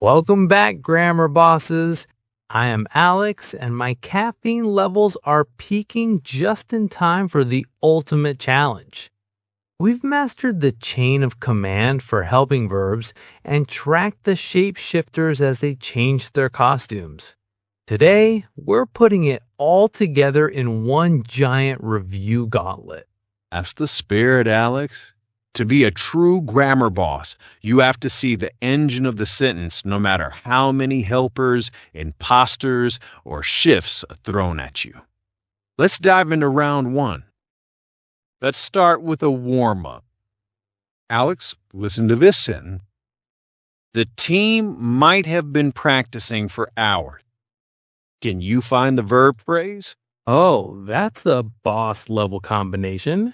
Welcome back, grammar bosses. I am Alex, and my caffeine levels are peaking just in time for the ultimate challenge. We've mastered the chain of command for helping verbs and tracked the shapeshifters as they change their costumes. Today, we're putting it all together in one giant review gauntlet. That's the spirit, Alex. To be a true grammar boss, you have to see the engine of the sentence no matter how many helpers, imposters, or shifts are thrown at you. Let's dive into round one. Let's start with a warm-up. Alex, listen to this sentence. The team might have been practicing for hours. Can you find the verb phrase? Oh, that's a boss level combination.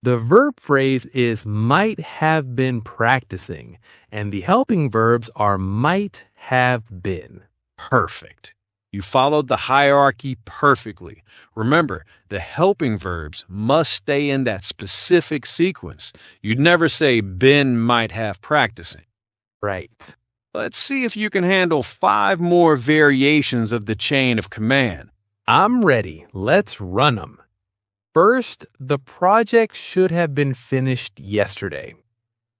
The verb phrase is might have been practicing, and the helping verbs are might have been. Perfect. You followed the hierarchy perfectly. Remember, the helping verbs must stay in that specific sequence. You'd never say been might have practicing. Right. Let's see if you can handle 5 more variations of the chain of command. I'm ready. Let's run them. First, the project should have been finished yesterday.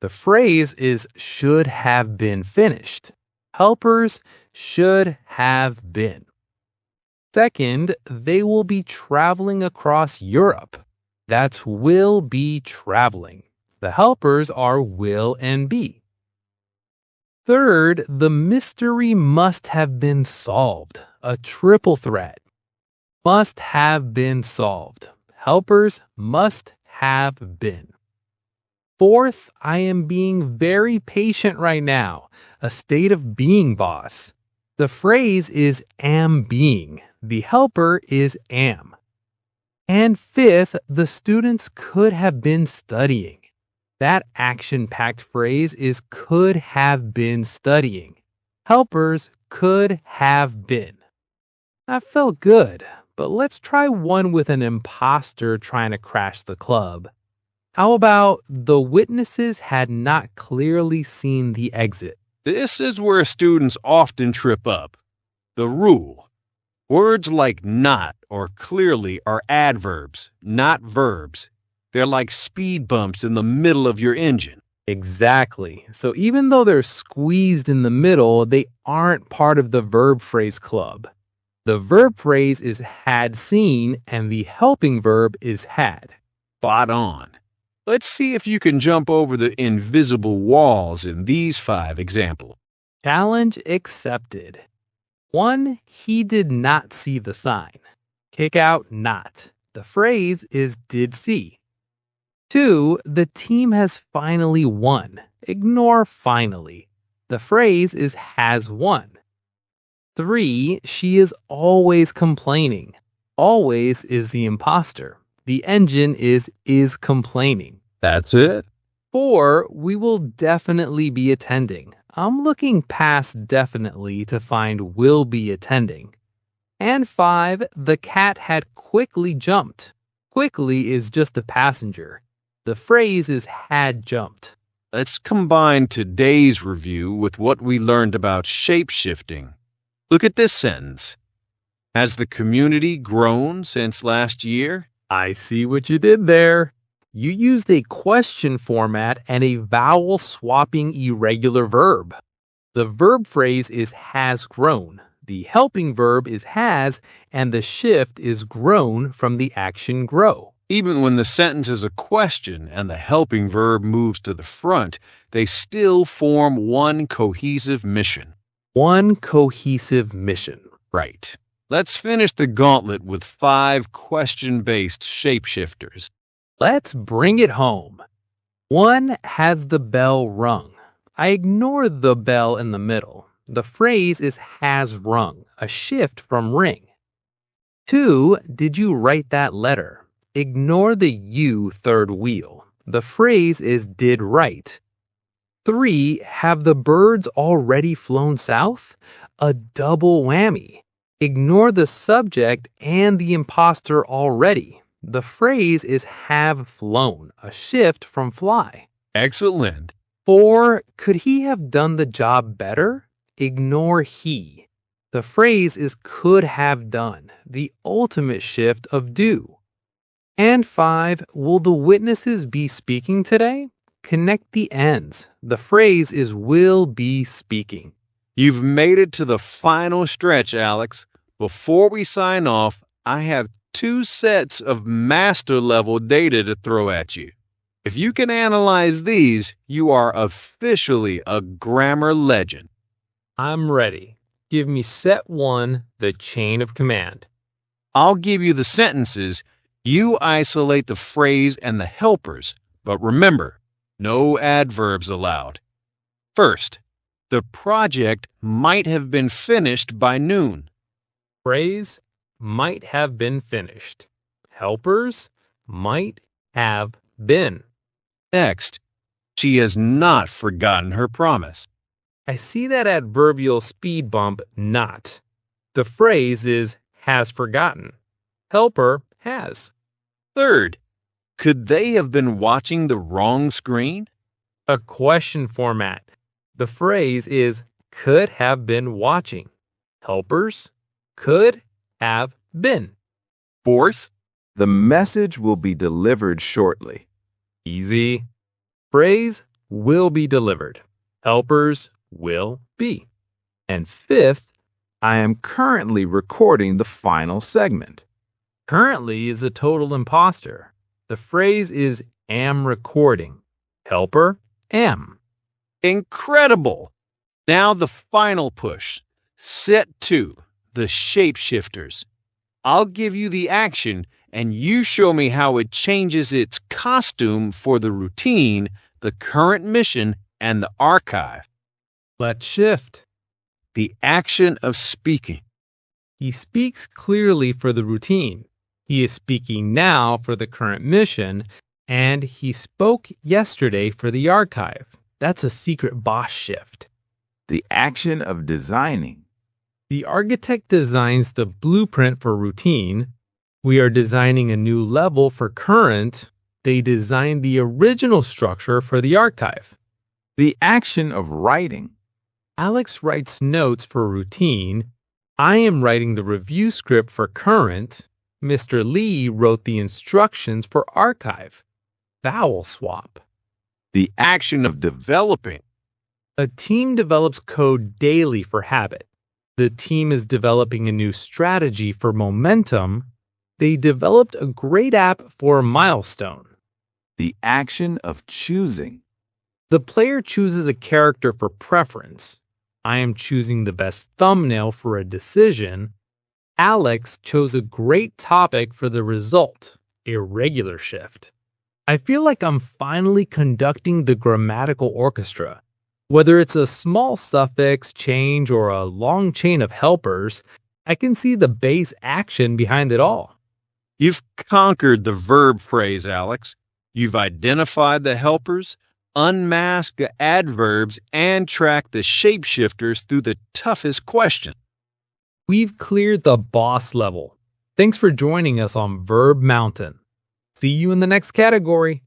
The phrase is should have been finished. Helpers should have been. Second, they will be traveling across Europe. That's will be traveling. The helpers are will and be. Third, the mystery must have been solved. A triple threat. Must have been solved. Helpers must have been. Fourth, I am being very patient right now. A state of being, boss. The phrase is am being. The helper is am. And fifth, the students could have been studying. That action-packed phrase is could have been studying. Helpers could have been. That felt good, but let's try one with an imposter trying to crash the club. How about the witnesses had not clearly seen the exit? This is where students often trip up. The rule. Words like not or clearly are adverbs, not verbs. They're like speed bumps in the middle of your engine. Exactly. So even though they're squeezed in the middle, they aren't part of the verb phrase club. The verb phrase is had seen and the helping verb is had. Spot on. Let's see if you can jump over the invisible walls in these 5 examples. Challenge accepted. 1. He did not see the sign. Kick out not. The phrase is did see. 2. The team has finally won. Ignore finally. The phrase is has won. 3. She is always complaining. Always is the imposter. The engine is complaining. That's it. 4. We will definitely be attending. I'm looking past definitely to find will be attending. And 5. The cat had quickly jumped. Quickly is just a passenger. The phrase is had jumped. Let's combine today's review with what we learned about shape-shifting. Look at this sentence. Has the community grown since last year? I see what you did there. You used a question format and a vowel swapping irregular verb. The verb phrase is has grown. The helping verb is has, and the shift is grown from the action grow. Even when the sentence is a question and the helping verb moves to the front, they still form one cohesive mission. One cohesive mission. Right. Let's finish the gauntlet with 5 question-based shapeshifters. Let's bring it home. 1. Has the bell rung? I ignore the bell in the middle. The phrase is has rung, a shift from ring. 2. Did you write that letter? Ignore the you third wheel. The phrase is did write. 3. Have the birds already flown south? A double whammy. Ignore the subject and the imposter already. The phrase is have flown, a shift from fly. Excellent. 4. Could he have done the job better? ignore he. The phrase is could have done, the ultimate shift of do. And 5, will the witnesses be speaking today? Connect the ends. The phrase is will be speaking. You've made it to the final stretch, Alex. Before we sign off, I have 2 sets of master level data to throw at you. If you can analyze these, you are officially a grammar legend. I'm ready. Give me set 1, the chain of command. I'll give you the sentences. You isolate the phrase and the helpers, but remember, no adverbs allowed. First, the project might have been finished by noon. Phrase might have been finished. Helpers might have been. Next, she has not forgotten her promise. I see that adverbial speed bump not. The phrase is has forgotten. Helper has. Third, could they have been watching the wrong screen? A question format. The phrase is could have been watching. Helpers could have been. Fourth, The message will be delivered shortly. Easy. Phrase will be delivered. Helpers will be. And 5th, I am currently recording the final segment. Currently is a total imposter. The phrase is am recording. Helper am. incredible! Now the final push. Set 2, the shapeshifters. I'll give you the action and you show me how it changes its costume for the routine, the current mission, and the archive. Let's shift. The action of speaking. He speaks clearly for the routine. He is speaking now for the current mission, and he spoke yesterday for the archive. That's a secret boss shift. The action of designing. The architect designs the blueprint for routine. We are designing a new level for current. They designed the original structure for the archive. The action of writing. Alex writes notes for routine. I am writing the review script for current. Mr. Lee wrote the instructions for archive. Vowel swap. The action of developing. A team develops code daily for habit. The team is developing a new strategy for momentum. They developed a great app for milestone. The action of choosing. The player chooses a character for preference. I am choosing the best thumbnail for a decision. Alex chose a great topic for the result, irregular shift. I feel like I'm finally conducting the grammatical orchestra. Whether it's a small suffix change or a long chain of helpers, I can see the base action behind it all. You've conquered the verb phrase, Alex. You've identified the helpers, unmasked the adverbs, and tracked the shapeshifters through the toughest question. We've cleared the boss level. Thanks for joining us on Verb Mountain. See you in the next category.